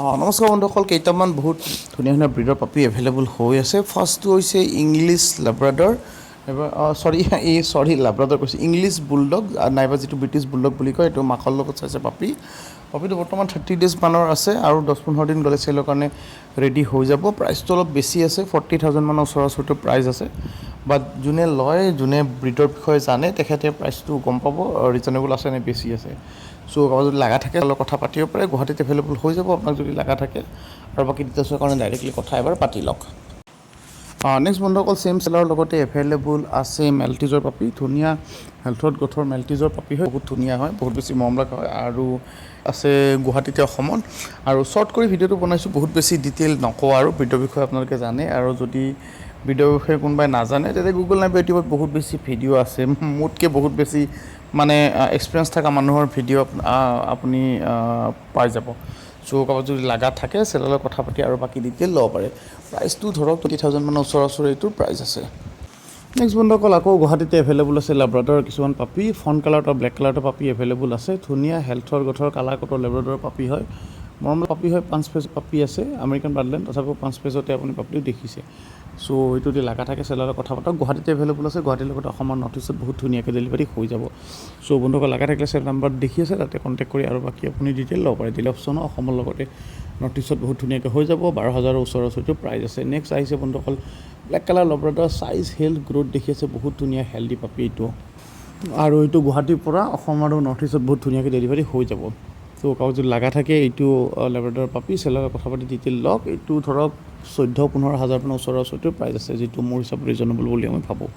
নমস্কাৰ বন্ধুসকল, কেইটামান বহুত ধুনীয়া ধুনীয়া ব্ৰিডৰ পাপি এভেইলেবল হৈ আছে। ফাৰ্ষ্টটো হৈছে ইংলিছ লেব্ৰাডৰ, লেব্ৰাডৰ কৈছে, ইংলিছ বুলডগ নাইবা যিটো ব্ৰিটিছ বুলডগ বুলি কয়, এইটো মাকৰ লগত চাইছে পাপিটো বৰ্তমান 30 days মানৰ আছে আৰু 10-15 দিন গ'লে চেলৰ কাৰণে ৰেডি হৈ যাব। প্ৰাইচটো অলপ বেছি আছে, 40,000 মানৰ ওচৰা-ওচৰিটো প্ৰাইচ আছে। বাট যোনে লয়, যোনে ব্ৰিডৰ বিষয়ে জানে, তেখেতে প্ৰাইচটো গম পাব ৰিজনেবল আছে নে বেছি আছে। চ' কাৰোবাৰ যদি লগা থাকে অলপ কথা পাতিব পাৰে, গুৱাহাটীত এভেইলেবল হৈ যাব আপোনাক যদি লগা থাকে। আৰু বাকী ডিটেইলছৰ কাৰণে ডাইৰেক্টলি কথা এবাৰ পাতি লওক। নেক্সট বন্ধুসকল, চেম চেলাৰৰ লগতে এভেইলেবল আছে মেলটিজৰ পাপি। ধুনীয়া হেল্থত গঠৰ মেলটিজৰ পাপি হয়, বহুত ধুনীয়া হয়, বহুত বেছি মৰম লগা হয় আৰু আছে গুৱাহাটীতে অসমত। আৰু শ্বৰ্ট কৰি ভিডিঅ'টো বনাইছোঁ, বহুত বেছি ডিটেইল নকওঁ আৰু ব্ৰিডৰ বিষয়ে আপোনালোকে জানে। আৰু যদি ব্ৰিডৰ বিষয়ে কোনোবাই নাজানে, তেতিয়া গুগল নাইবা ইউটিউবত বহুত বেছি ভিডিঅ' আছে, মোতকৈ বহুত বেছি মানে এক্সপিৰিয়েঞ্চ থকা মানুহৰ ভিডিঅ' আপুনি পাই যাব। চ' কাৰোবাৰ যদি লগা থাকে চেনেলত কথা পাতি আৰু বাকী ডিটেইল ল'ব পাৰে। প্ৰাইচটো ধৰক 20,000 মানৰ ওচৰা-ওচৰি এইটোৰ প্ৰাইচ আছে। নেক্সট বন্ধুসকল, আকৌ গুৱাহাটীতে এভেইলেবল আছে লেব্ৰাডৰ কিছুমান পাপি। ফন কালাৰত আৰু ব্লেক কালাৰৰ পাপি এভেইলেবল আছে। ধুনীয়া হেল্থৰ গঠৰ কালাৰ কটৰ লেব্ৰাডৰ পাপি হয়, নৰ্মেল পাপি হয়। 5 পেজ পাপি আছে, আমেৰিকান ব্লাডলাইন, তথাপিও 5 পেজতে আপুনি পাপিটো দেখিছে। চ' এইটো যদি লগা থাকে চেনেলত কথা পাতক। গুৱাহাটীতে এভেইলেবল আছে, গুৱাহাটীৰ লগতে অসমৰ নৰ্থ ইষ্টত বহুত ধুনীয়াকৈ ডেলিভাৰী হৈ যাব। চ' বন্ধুসকল, লগা থাকিলে চেনেল নাম্বাৰ দেখি আছে, তাতে কণ্টেক্ট কৰি আৰু বাকী আপুনি ডিটেইল ল'ব পাৰে। ডিল অপশ্যনো অসমৰ লগতে নৰ্থ ইষ্টত বহুত ধুনীয়াকৈ হৈ যাব। 12,000 ওচৰা-ওচৰিটো প্ৰাইচ আছে। নেক্সট আহিছে বন্ধুসকল black colour Labrador, size health growth দেখি আছে, বহুত ধুনীয়া হেল্ডি পাপি এইটো। আৰু এইটো গুৱাহাটীৰ পৰা অসম আৰু নৰ্থ ইষ্টত বহুত ধুনীয়াকৈ ডেলিভাৰী হৈ যাব। ত' কাৰোবাৰ যদি লগা থাকে এইটো লেব্ৰাডৰ পাপি, চেনেলত কথা পাতি ডিটেইল লওক। এইটো ধৰক 14,000-15,000 মানৰ ওচৰা-ওচৰিটো প্ৰাইচ আছে, যিটো মোৰ হিচাপত ৰিজনেবল বুলি মই ভাবোঁ।